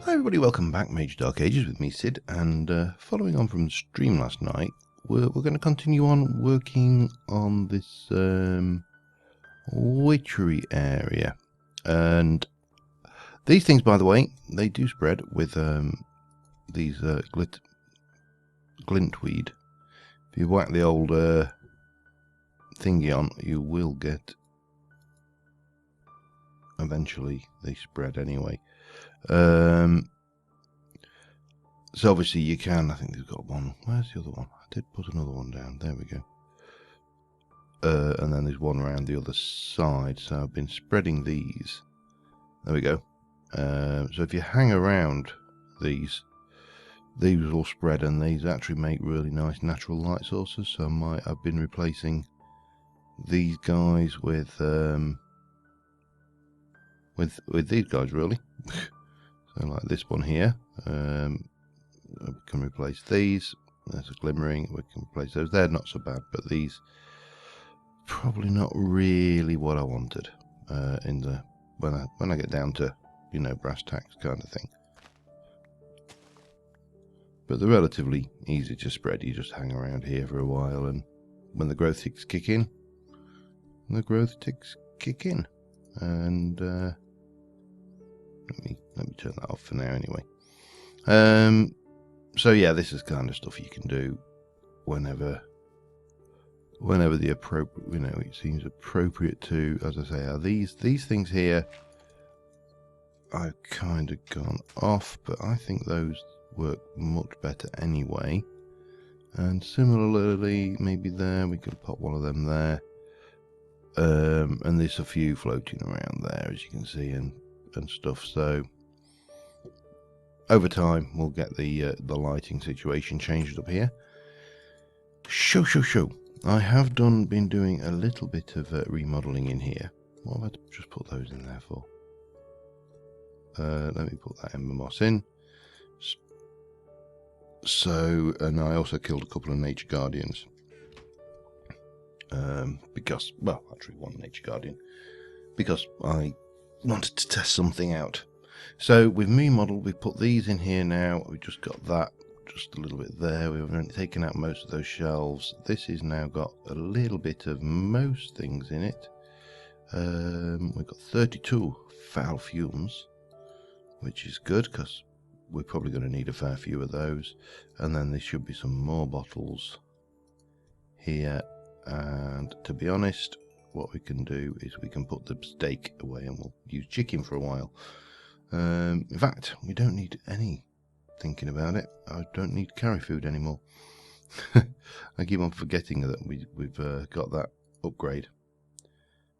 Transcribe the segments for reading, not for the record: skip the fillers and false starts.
Hi everybody, welcome back, Mage Dark Ages with me, Sid, and following on from the stream last night, we're going to continue on working on this witchery area. And these things, by the way, they do spread with these glintweed. If you whack the old thingy on, you will get, eventually they spread anyway. So obviously you can, I think they've got one. Where's the other one? I did put another one down. There we go. And then there's one around the other side. So I've been spreading these. There we go. So if you hang around these will spread, and these actually make really nice natural light sources. So I've been replacing these guys with these guys really. So like this one here. We can replace these. There's a glimmering. We can replace those. They're not so bad, but these probably not really what I wanted in the when I get down to, you know, brass tacks kind of thing. But they're relatively easy to spread. You just hang around here for a while, and when the growth ticks kick in, and let me turn that off for now anyway. So yeah, this is kind of stuff you can do whenever the appropriate, you know, it seems appropriate to, as I say, are these things here. I've kind of gone off, but I think those work much better anyway. And similarly, maybe there we can pop one of them there. And there's a few floating around there, as you can see, and stuff. So over time, we'll get the lighting situation changed up here. Shoo. I have been doing a little bit of remodeling in here. What have I just put those in there for? Let me put that ember moss in. So, and I also killed a couple of nature guardians. Because, well, actually one nature guardian. Because I wanted to test something out. So with me model, we put these in here now. We've just got that just a little bit there. We've taken out most of those shelves. This has now got a little bit of most things in it. We've got 32 foul fumes, which is good because we're probably going to need a fair few of those. And then there should be some more bottles here. And to be honest, what we can do is we can put the steak away, and we'll use chicken for a while. In fact, we don't need any thinking about it. I don't need carry food anymore. I keep on forgetting that we've got that upgrade.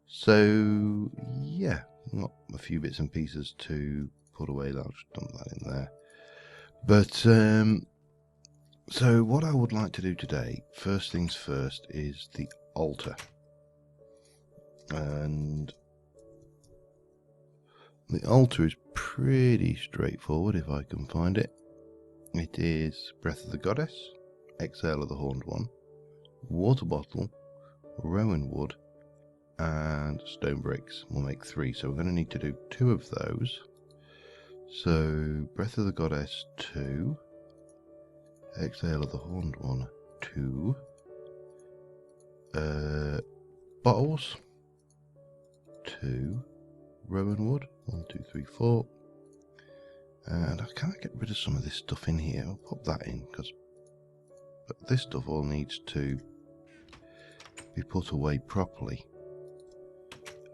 So yeah, got a few bits and pieces to put away. I'll just dump that in there. But so what I would like to do today, first things first, is the altar. And the altar is pretty straightforward if I can find it. It is Breath of the Goddess, Exhale of the Horned One, Water Bottle, Rowan Wood, and Stone Bricks. We'll make 3, so we're going to need to do 2 of those. So Breath of the Goddess 2, Exhale of the Horned One 2, bottles 2, Rowan Wood 1, 2, 3, 4, and I can't get rid of some of this stuff in here. I'll pop that in but this stuff all needs to be put away properly.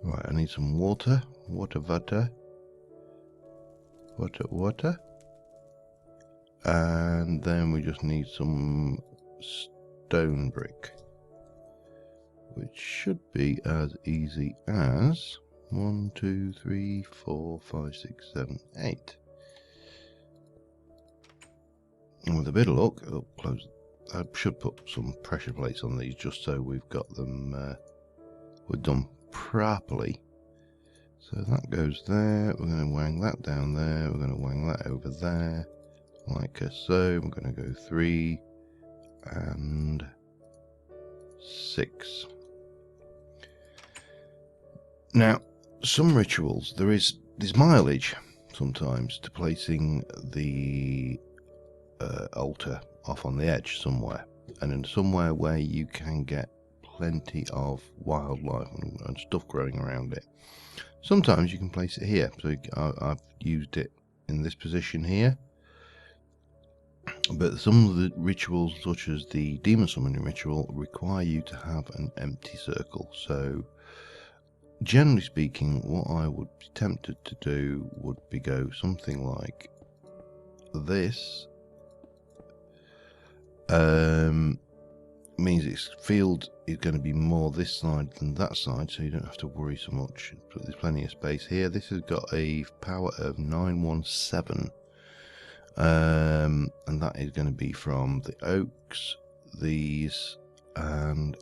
Right, I need some water, and then we just need some stone brick, which should be as easy as 1, 2, 3, 4, 5, 6, 7, 8. And with a bit of luck, it'll close. I should put some pressure plates on these just so we've got them we're done properly. So that goes there. We're going to wang that down there. We're going to wang that over there, like so. We're going to go 3 and 6. Now, some rituals, there's mileage. sometimes to placing the altar off on the edge somewhere, and in somewhere where you can get plenty of wildlife and stuff growing around it. Sometimes you can place it here, so I've used it in this position here. But some of the rituals, such as the demon summoning ritual, require you to have an empty circle. So generally speaking, what I would be tempted to do would be go something like this. Means its field is going to be more this side than that side, so you don't have to worry so much. But there's plenty of space here. This has got a power of 917, and that is going to be from the oaks, these, and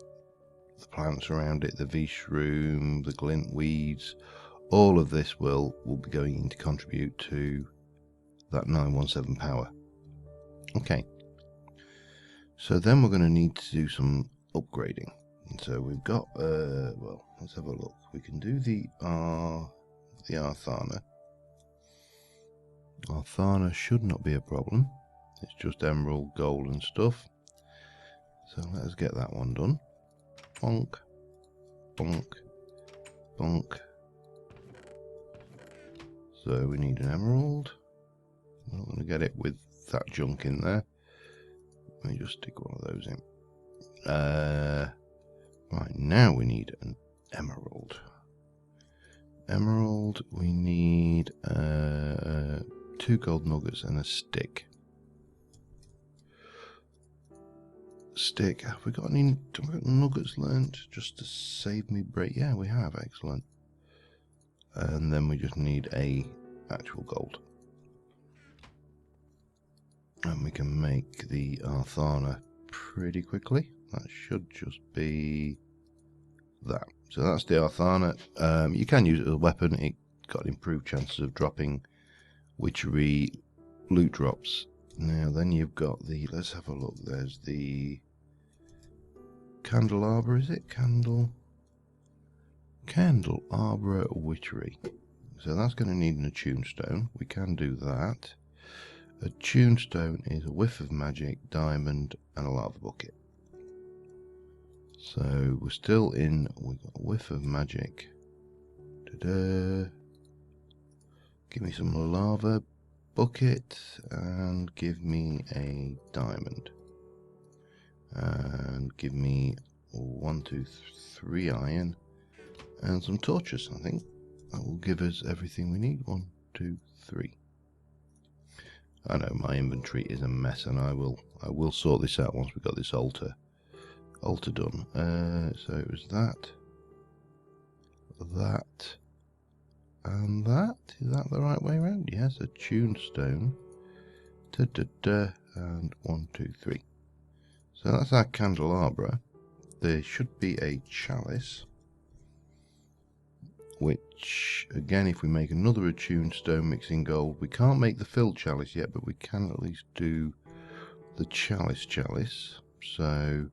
the plants around it, the V-shroom, the glint weeds. All of this will be going in to contribute to that 917 power. Okay. So then we're going to need to do some upgrading. And so we've got, well, let's have a look. We can do the Arthana. Arthana should not be a problem. It's just emerald, gold and stuff. So let us get that one done. Bonk, bonk, bonk. So we need an emerald. We're not going to get it with that junk in there. Let me just stick one of those in. Right, now we need an emerald. Emerald, we need 2 gold nuggets and a stick. Stick, have we got any nuggets learnt just to save me break? Yeah, we have, excellent. And then we just need a actual gold. And we can make the Arthana pretty quickly. That should just be that. So that's the Arthana. You can use it as a weapon. It got improved chances of dropping witchery loot drops. Now then you've got the, let's have a look. There's the candelabra, is it? Candelabra witchery. So that's going to need an attune stone. We can do that. A tune stone is a whiff of magic, diamond, and a lava bucket. So we're still in. We've got a whiff of magic. Ta-da. Give me some lava bucket and give me a diamond. And give me 1, 2, 3 iron and some torches. I think that will give us everything we need. 1, 2, 3. I know my inventory is a mess, and I will sort this out once we've got this altar done. So it was that, and that. Is that the right way around? Yes, a tune stone. And 1, 2, 3. So that's our candelabra. There should be a chalice, which, again, if we make another attuned stone mixing gold, we can't make the filled chalice yet, but we can at least do the chalice. So,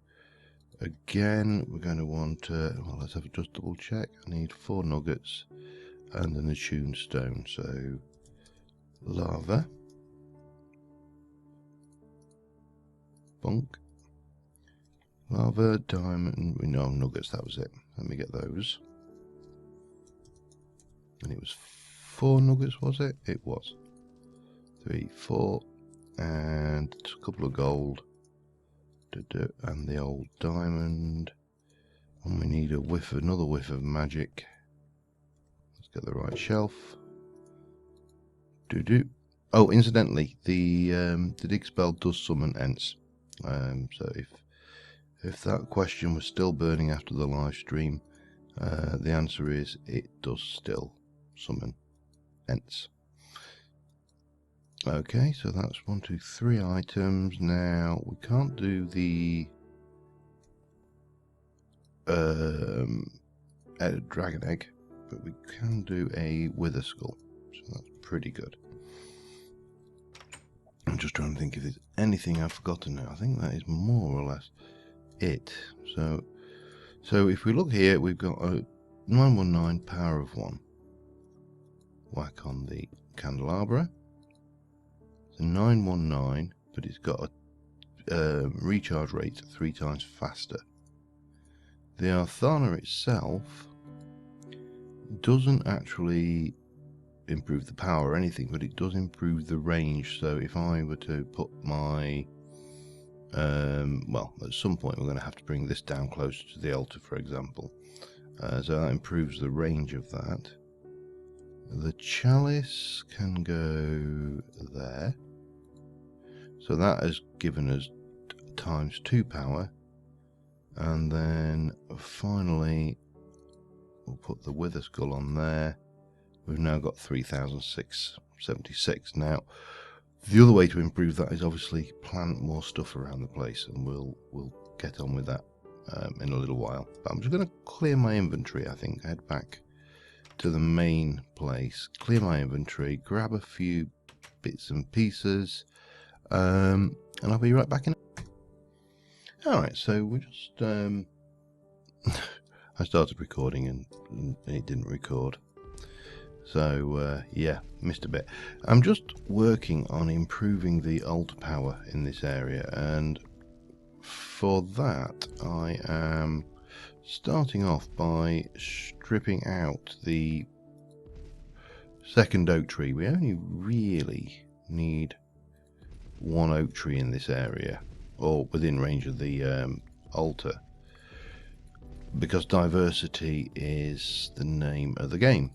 again, we're going to want, well, let's have a just double check. I need 4 nuggets and an attuned stone. So, lava. Bonk. Lava, diamond, no, nuggets, that was it. Let me get those. And it was 4 nuggets, was it? It was. 3, 4, and a couple of gold, and the old diamond. And we need another whiff of magic. Let's get the right shelf. Oh, incidentally, the dig spell does summon Ents. So if that question was still burning after the live stream, the answer is it does still summon Ents. Okay, so that's 1, 2, 3 items. Now we can't do the dragon egg, but we can do a wither skull, so that's pretty good. I'm just trying to think if there's anything I've forgotten now. I think that is more or less it. So if we look here, we've got a 919 power of 1. Whack on the candelabra. It's a 919, but it's got a recharge rate 3 times faster. The Arthana itself doesn't actually improve the power or anything, but it does improve the range. So if I were to put my well, at some point we're going to have to bring this down closer to the altar, for example, so that improves the range of that. The chalice can go there, so that has given us ×2 power. And then finally we'll put the Wither Skull on there. We've now got 3676. Now the other way to improve that is obviously plant more stuff around the place, and we'll get on with that in a little while. But I'm just going to clear my inventory, I think. Head back to the main place, clear my inventory, grab a few bits and pieces, and I'll be right back in. Alright, so we just I started recording and it didn't record. So yeah, missed a bit. I'm just working on improving the altar power in this area, and for that I am starting off by stripping out the second oak tree. We only really need 1 oak tree in this area, or within range of the altar, because diversity is the name of the game.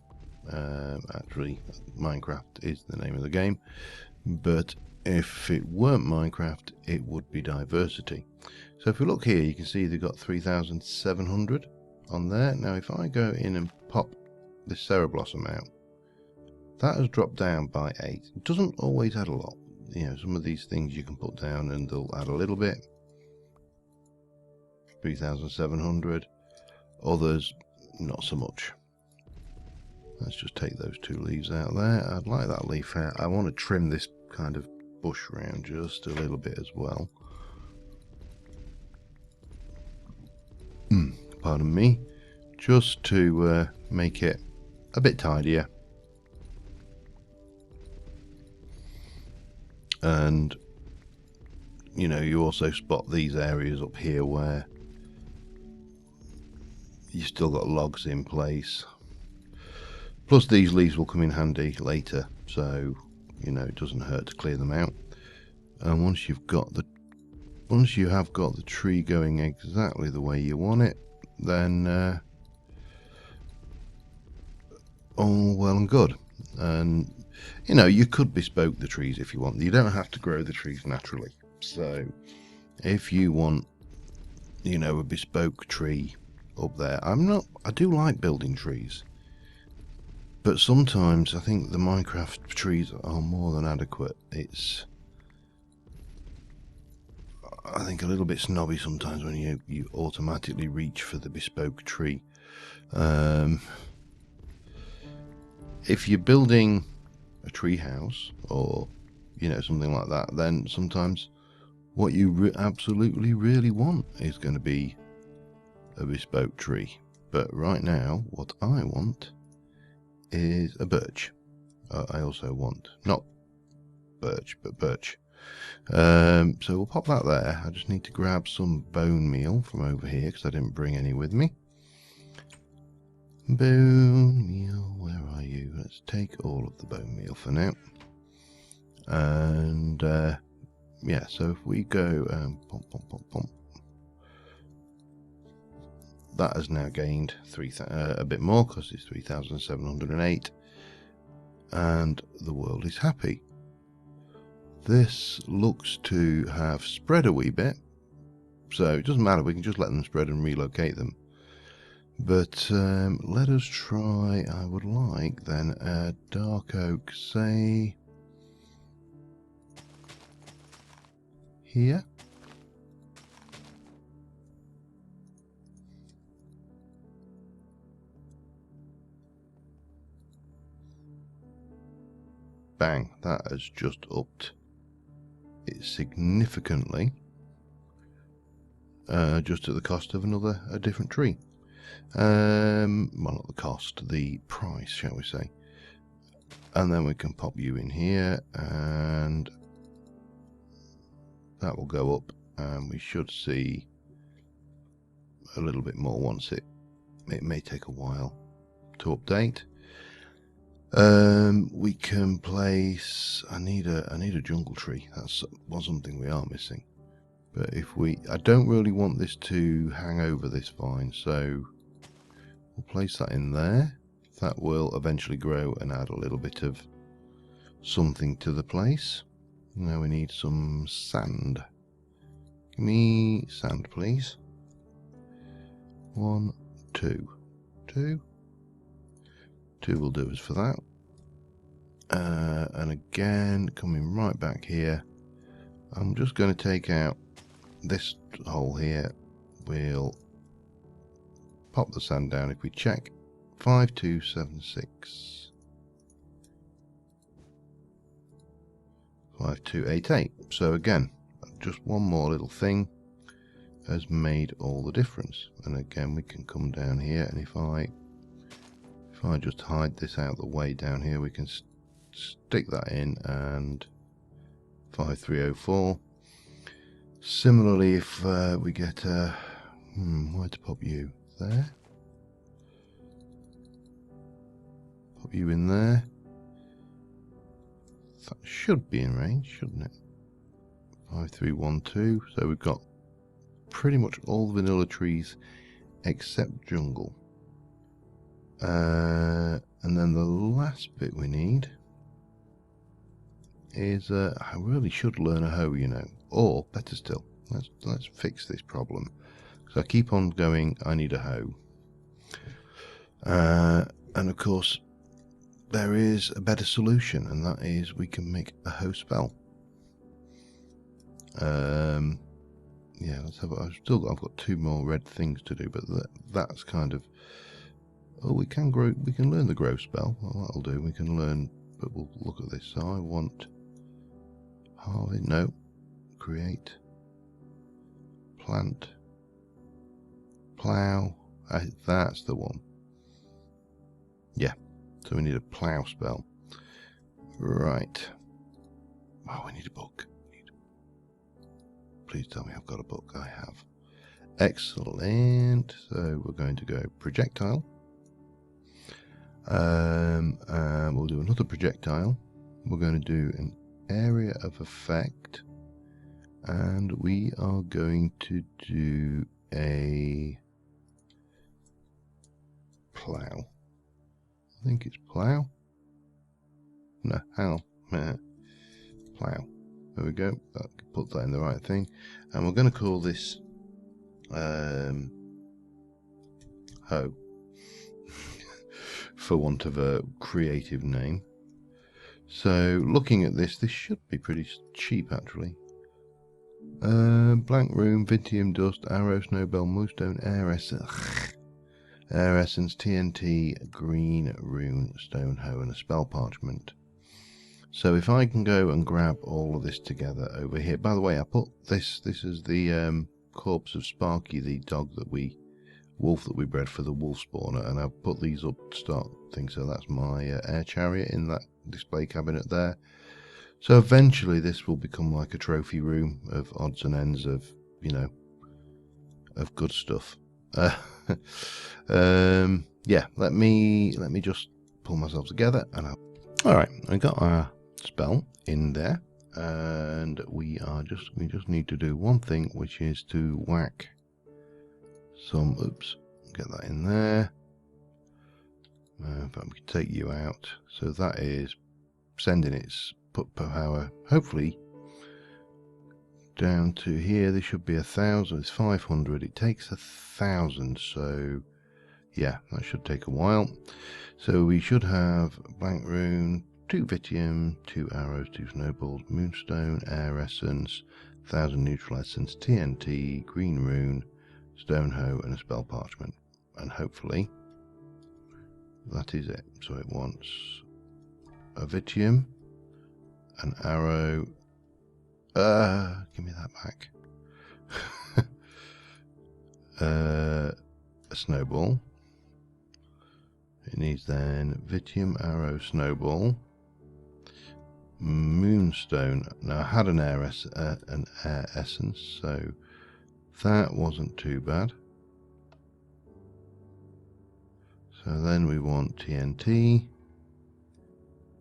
Actually, Minecraft is the name of the game, but if it weren't Minecraft, it would be diversity. So if we look here, you can see they've got 3,700 on there. Now if I go in and pop this Cereblossom out, that has dropped down by 8. It doesn't always add a lot. You know, some of these things you can put down and they'll add a little bit. 3,700. Others, not so much. Let's just take those 2 leaves out there. I'd like that leaf out. I want to trim this kind of bush around just a little bit as well. Pardon me. Just to make it a bit tidier. And, you know, you also spot these areas up here where you've still got logs in place. Plus these leaves will come in handy later, so you know it doesn't hurt to clear them out. And once you have got the tree going exactly the way you want it, then all well and good. And you know, you could bespoke the trees if you want. You don't have to grow the trees naturally. So if you want, you know, a bespoke tree up there, I do like building trees. But sometimes I think the Minecraft trees are more than adequate. It's, I think, a little bit snobby sometimes when you automatically reach for the bespoke tree. If you're building a tree house or, you know, something like that, then sometimes what you absolutely really want is going to be a bespoke tree. But right now, what I want is a birch. I also want, not birch, but birch. So we'll pop that there. I just need to grab some bone meal from over here because I didn't bring any with me. Bone meal, where are you? Let's take all of the bone meal for now. And yeah, so if we go that has now gained a bit more because it's 3,708, and the world is happy. This looks to have spread a wee bit, so it doesn't matter, we can just let them spread and relocate them. But let us try, I would like then a dark oak, say here. Bang, that has just upped it significantly, just at the cost of a different tree. Well, not the cost, the price, shall we say. And then we can pop you in here, and that will go up, and we should see a little bit more once it may take a while to update. We can place, I need a jungle tree. That's something we are missing. But if I don't really want this to hang over this vine, so we'll place that in there. That will eventually grow and add a little bit of something to the place. Now we need some sand. Give me sand, please. 1, 2, 2. 2 will do us for that. And again, coming right back here, I'm just going to take out this hole here. We'll pop the sand down. If we check 5276, 5288. So again, just one more little thing has made all the difference. And again, we can come down here, and if I just hide this out of the way down here, we can stick that in, and 5304. Similarly, if we get where to pop you? There. Pop you in there. That should be in range, shouldn't it? 5312. So we've got pretty much all the vanilla trees except jungle. And then the last bit we need is I really should learn a hoe, you know, or better still, let's fix this problem. So I keep on going, I need a hoe, and of course there is a better solution, and that is we can make a hoe spell. Yeah, let's have. I've got 2 more red things to do, but that's kind of. Oh, we can grow. We can learn the grow spell. Well, that'll do. We can learn, but we'll look at this. So I want harvest. No, create, plant, plow. That's the one. Yeah. So we need a plow spell. Right. Oh, we need a book. Please tell me I've got a book. I have. Excellent. So we're going to go projectile. We'll do another projectile. We're going to do an area of effect, and we are going to do a plow. I think it's plow. No, hang on. Plow. There we go. Put that in the right thing, and we're going to call this hoe, for want of a creative name. So looking at this should be pretty cheap actually. Blank room, Vintium dust, arrow, snowbell, moonstone, air essence, TNT, green rune, stone hoe, and a spell parchment. So if I can go and grab all of this together over here. By the way, I put this is the corpse of Sparky, the wolf that we bred for the wolf spawner, and I've put these up to start things. So that's my air chariot in that display cabinet there. So eventually this will become like a trophy room of odds and ends of, you know, of good stuff. Yeah, let me just pull myself together, and all right, I got our spell in there, and we just need to do one thing, which is to whack some. Oops, get that in there. But we can take you out. So that is sending its power, hopefully, down to here. This should be 1,000. It's 500. It takes 1,000. So yeah, that should take a while. So we should have blank rune, 2 Vitium, 2 arrows, 2 snowballs, moonstone, air essence, 1,000 neutral essence, TNT, green rune, stone hoe, and a spell parchment. And hopefully that is it. So it wants a Vitium, an arrow. Give me that back. A snowball. It needs then Vitium, arrow, snowball. Moonstone. Now I had an air essence, so that wasn't too bad. So then we want TNT,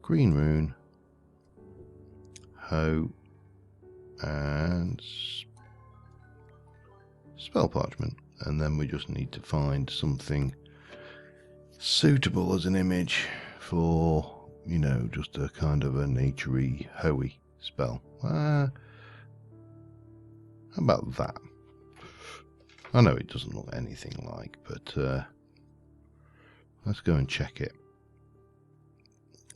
green rune, hoe, and spell parchment. And then we just need to find something suitable as an image for, you know, just a kind of a naturey, hoey spell. How about that? I know it doesn't look anything like, but let's go and check it.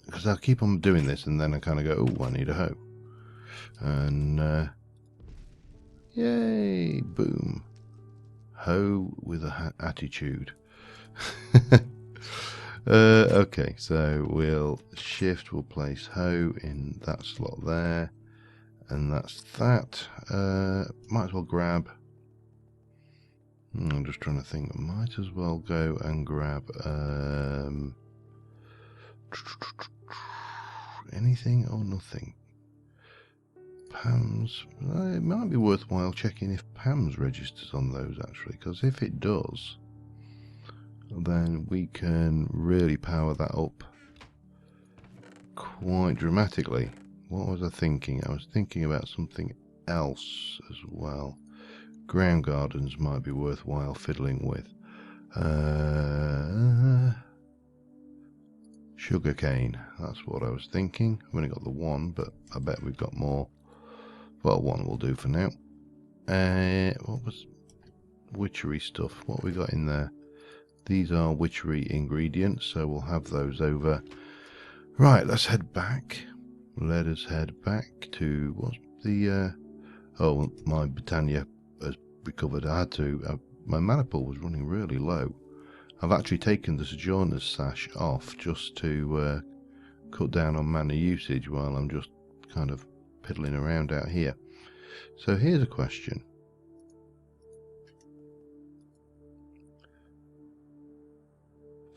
Because I'll keep on doing this and then I kind of go, oh, I need a hoe. And yay, boom. Hoe with a attitude. Okay, so we'll place hoe in that slot there. And that's that. Might as well grab. I'm just trying to think. Might as well go and grab anything or nothing. Pam's. It might be worthwhile checking if Pam's registers on those actually, because if it does, then we can really power that up quite dramatically. What was I thinking? I was thinking about something else as well. Ground gardens might be worthwhile fiddling with. Sugarcane, that's what I was thinking. I've only got the one, but I bet we've got more. Well, one will do for now. What was witchery stuff? What we got in there? These are witchery ingredients, so we'll have those over. Right, let's head back. Let us head back to what's the oh, my Britannia has recovered. I had to my mana pool was running really low. I've actually taken the Sojourner's Sash off just to cut down on mana usage while I'm just kind of piddling around out here. So here's a question.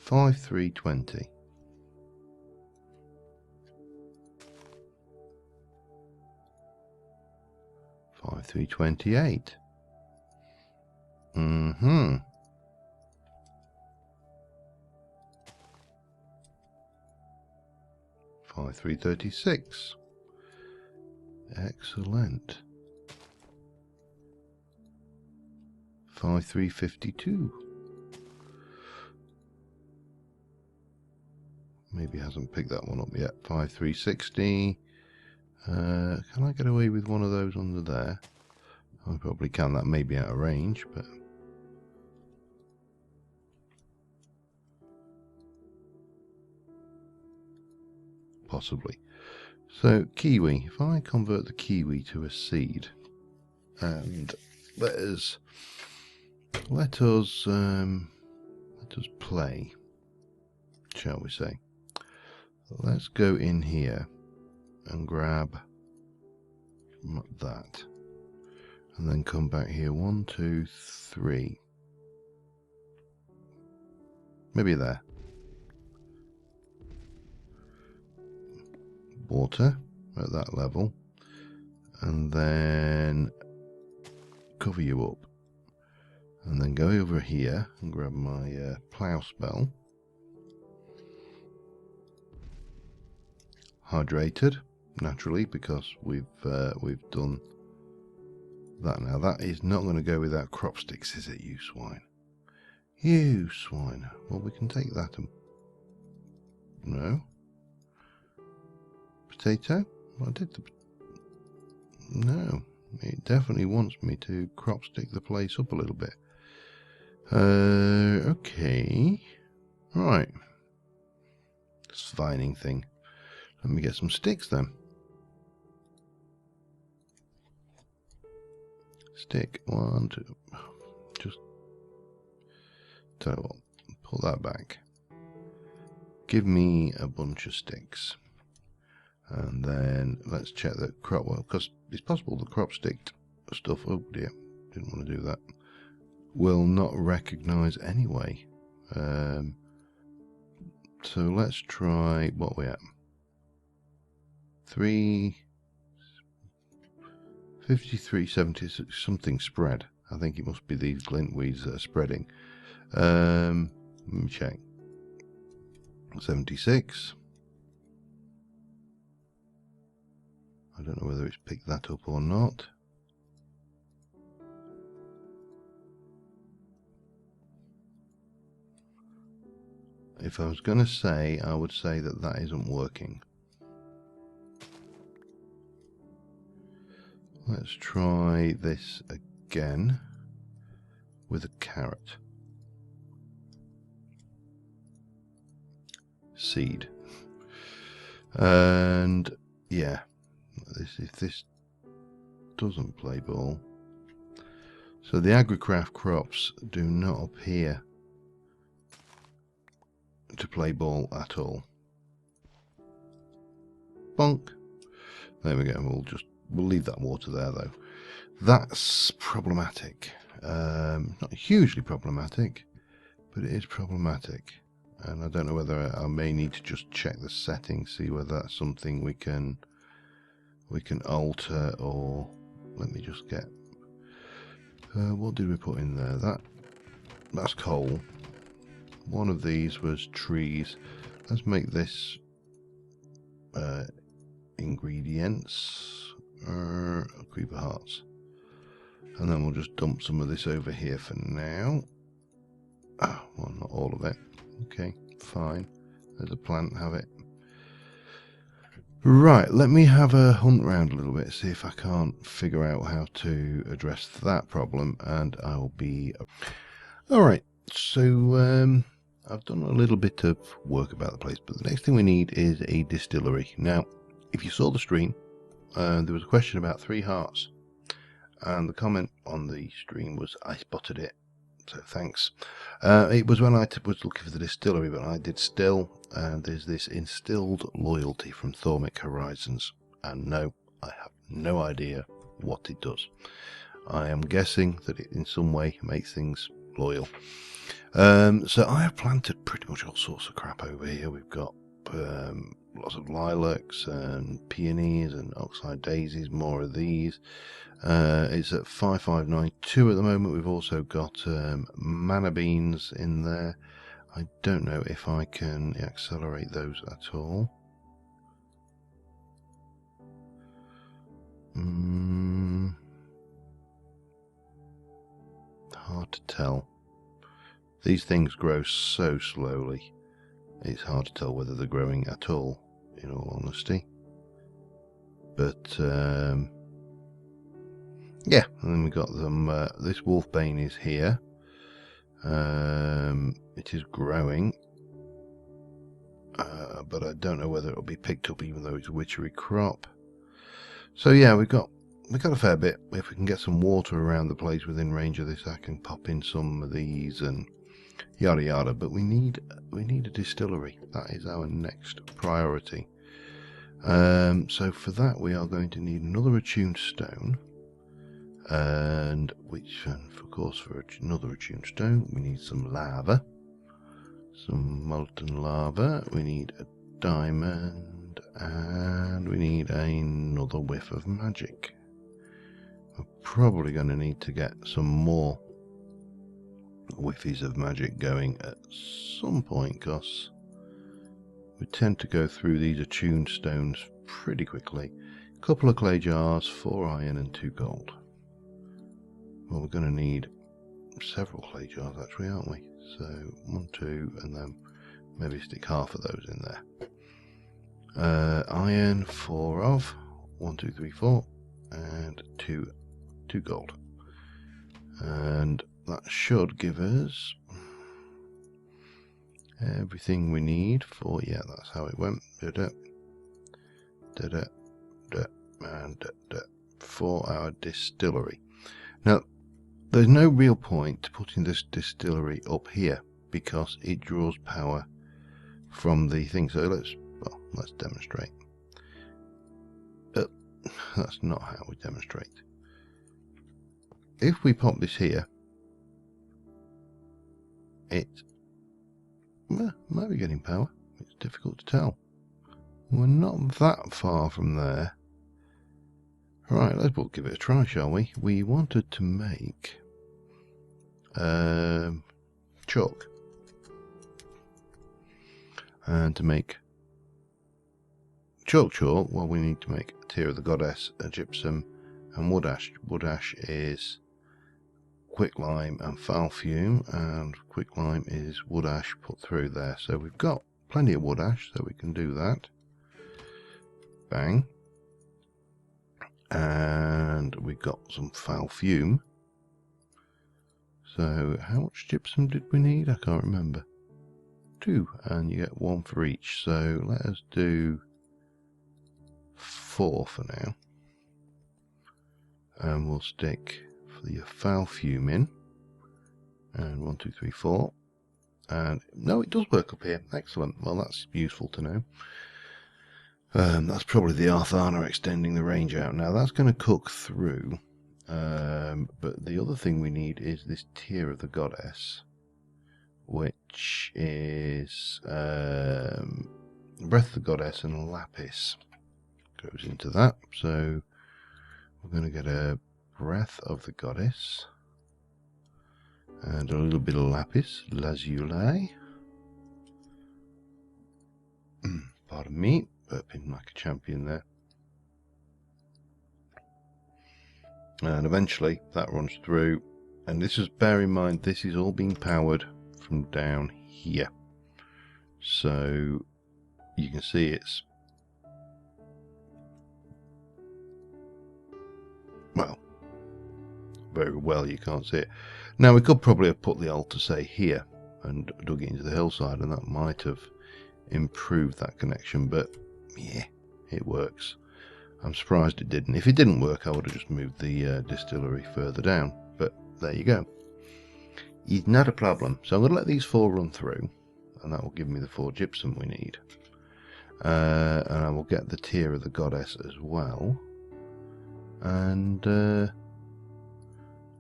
$5, $3, $20. $5, $3, $28. Mm-hmm. $5, $3, $36. Excellent. $5, $3, $52. Maybe hasn't picked that one up yet. $5, $3, $60. Can I get away with one of those under there? I probably can. That may be out of range, but possibly. So kiwi. If I convert the kiwi to a seed, and let us play, shall we say? Let's go in here and grab that, and then come back here. 1, 2, 3. Maybe there. Water at that level, and then cover you up, and then go over here and grab my plough spell. Hydrated, naturally, because we've done that now. That is not going to go without crop sticks, is it, you swine? You swine. Well, we can take that and... No. Potato? Well, I did the... No. It definitely wants me to crop stick the place up a little bit. Okay. Right. Svining thing. Let me get some sticks then. Stick 1, 2. Just tell you what, pull that back. Give me a bunch of sticks. And then let's check the crop, well, because it's possible the crop sticked stuff, oh dear, didn't want to do that, will not recognize anyway. So let's try what we at. 5370 something spread. I think it must be these glint weeds that are spreading. Let me check. 76. I don't know whether it's picked that up or not. If I was going to say, I would say that that isn't working. Let's try this again with a carrot. Seed. And yeah, if this doesn't play ball. So the agricraft crops do not appear to play ball at all. Bonk. There we go. We'll leave that water there though. That's problematic. Not hugely problematic, but it is problematic. And I don't know whether I may need to just check the settings, see whether that's something we can alter, or let me just get what did we put in there? That's coal. One of these was trees. Let's make this ingredients, creeper hearts, and then we'll just dump some of this over here for now. Oh, well, not all of it. Okay, fine. There's a plant, have it. Right, let me have a hunt around a little bit, see if I can't figure out how to address that problem, and I'll be... Alright, so I've done a little bit of work about the place, but the next thing we need is a distillery. Now, if you saw the stream, there was a question about 3 hearts, and the comment on the stream was, I spotted it, so thanks. It was when I was looking for the distillery, but I did still, and there's this instilled loyalty from Thormic Horizons, and no, I have no idea what it does. I am guessing that it in some way makes things loyal. So I have planted pretty much all sorts of crap over here. We've got lots of lilacs and peonies and oxeye daisies, more of these. It's at 5592 at the moment. We've also got manna beans in there. I don't know if I can accelerate those at all. Hard to tell. These things grow so slowly. It's hard to tell whether they're growing at all, in all honesty. But yeah, and then we got them. This wolfbane is here. It is growing, but I don't know whether it'll be picked up, even though it's a witchery crop. So yeah, we got a fair bit. If we can get some water around the place within range of this, I can pop in some of these and yada yada. But we need a distillery. That is our next priority. So for that, we are going to need another attuned stone. And of course, for another attuned stone, we need some lava, some molten lava. We need a diamond, and we need another whiff of magic. We're probably going to need to get some more whiffies of magic going at some point, because we tend to go through these attuned stones pretty quickly. A couple of clay jars, 4 iron and 2 gold. Well, we're going to need several clay jars actually, aren't we? So 1, 2, and then maybe stick half of those in there. Iron, 4 of 1, 2, 3, 4, and 2 gold, and that should give us everything we need for, yeah, that's how it went. And for our distillery. Now, there's no real point to putting this distillery up here because it draws power from the thing. So let's demonstrate. That's not how we demonstrate. If we pop this here, it might be getting power. It's difficult to tell. We're not that far from there. Right, let's give it a try, shall we? We wanted to make chalk. And to make chalk, well, we need to make a Tear of the Goddess, a gypsum, and wood ash. Wood ash is quicklime and foul fume, and quicklime is wood ash put through there. So we've got plenty of wood ash, so we can do that. Bang. And we've got some foul fume. So how much gypsum did we need? I can't remember. 2, and you get 1 for each. So let us do 4 for now. And we'll stick for the foul fume in. And 1, 2, 3, 4. And no, it does work up here. Excellent. Well, that's useful to know. That's probably the Arthana extending the range out. Now that's going to cook through. But the other thing we need is this Tear of the Goddess, which is Breath of the Goddess and Lapis goes into that. So we're going to get a Breath of the Goddess and a little bit of Lapis Lazuli. Pardon me, burping like a champion there. And eventually that runs through, and this is, bear in mind, this is all being powered from down here. So you can see it's, well, very well you can't see it. Now we could probably have put the altar, say, here and dug it into the hillside, and that might have improved that connection, but yeah, it works. I'm surprised it didn't. If it didn't work, I would have just moved the distillery further down, but there you go. It's not a problem. So I'm going to let these 4 run through, and that will give me the 4 gypsum we need. And I will get the Tear of the Goddess as well. And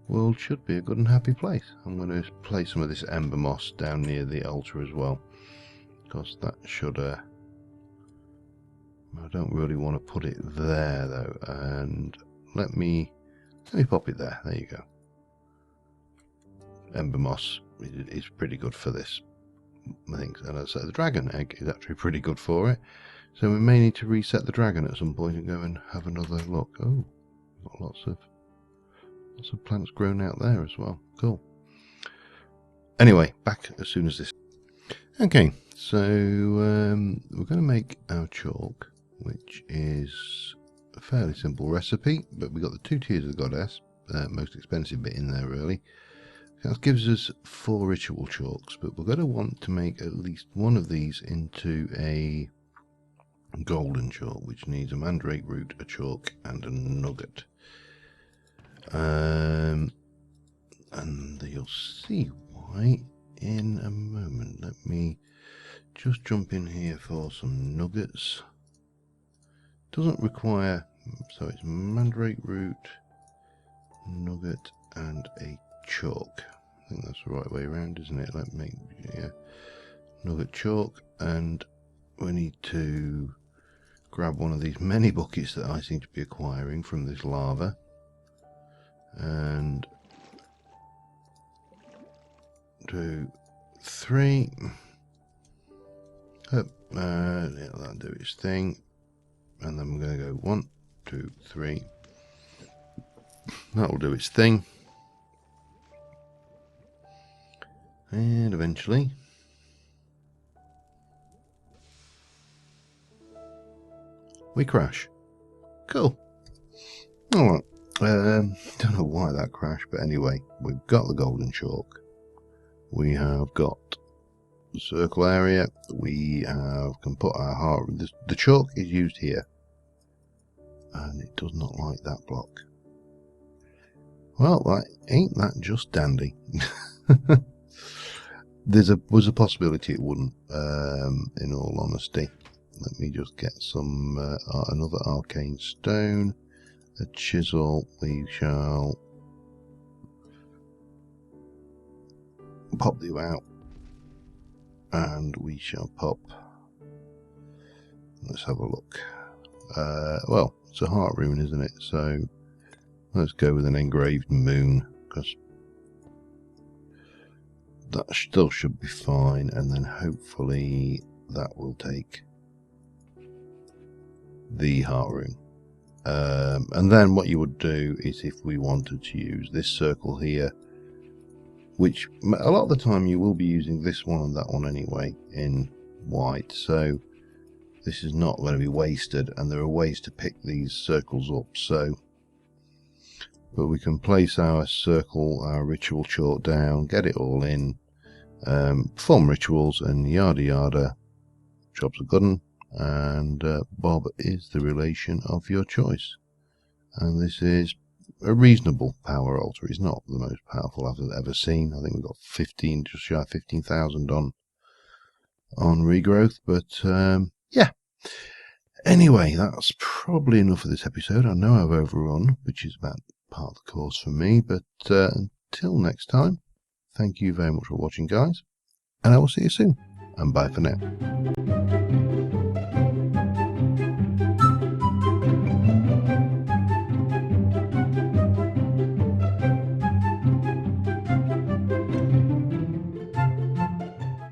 world should be a good and happy place. I'm going to place some of this ember moss down near the altar as well, because that should... I don't really want to put it there though, and let me pop it there. There you go. Ember moss is pretty good for this, I think, and as I say, the dragon egg is actually pretty good for it. So we may need to reset the dragon at some point and go and have another look. Oh, got lots of plants grown out there as well. Cool. Anyway, back as soon as this. Okay, so we're going to make our chalk, which is a fairly simple recipe, but we've got the 2 Tears of the Goddess, most expensive bit in there really. That gives us 4 ritual chalks, but we're going to want to make at least one of these into a golden chalk, which needs a mandrake root, a chalk, and a nugget. And you'll see why in a moment. Let me just jump in here for some nuggets. Doesn't require, so it's mandrake root, nugget, and a chalk. I think that's the right way around, isn't it? Let me, yeah, nugget, chalk, and we need to grab one of these many buckets that I seem to be acquiring from this lava, and 2, 3. Yeah, that'll do its thing. And then we're going to go 1, 2, 3. That will do its thing. And eventually we crash. Cool. Alright. Don't know why that crashed, but anyway, we've got the golden chalk. We have got the circle area. We can put our heart. The chalk is used here, and it does not like that block. Well, ain't that just dandy? Was a possibility it wouldn't, in all honesty. Let me just get some another arcane stone, a chisel. We shall pop you out, and we shall pop let's have a look. Well, it's a heart rune, isn't it? So let's go with an engraved moon, because that still should be fine, and then hopefully that will take the heart rune. And then what you would do is, if we wanted to use this circle here, which a lot of the time you will be using this one and that one anyway in white, so this is not going to be wasted, and there are ways to pick these circles up. So, but we can place our circle, our ritual chalk down, get it all in, perform rituals, and yada yada, jobs are good, and Bob is the relation of your choice. And this is a reasonable power altar. It's not the most powerful I've ever seen. I think we've got 15, just shy of 15,000 on regrowth, but yeah. Anyway, that's probably enough for this episode. I know I've overrun, which is about part of the course for me, but until next time, thank you very much for watching, guys, and I will see you soon, and bye for now.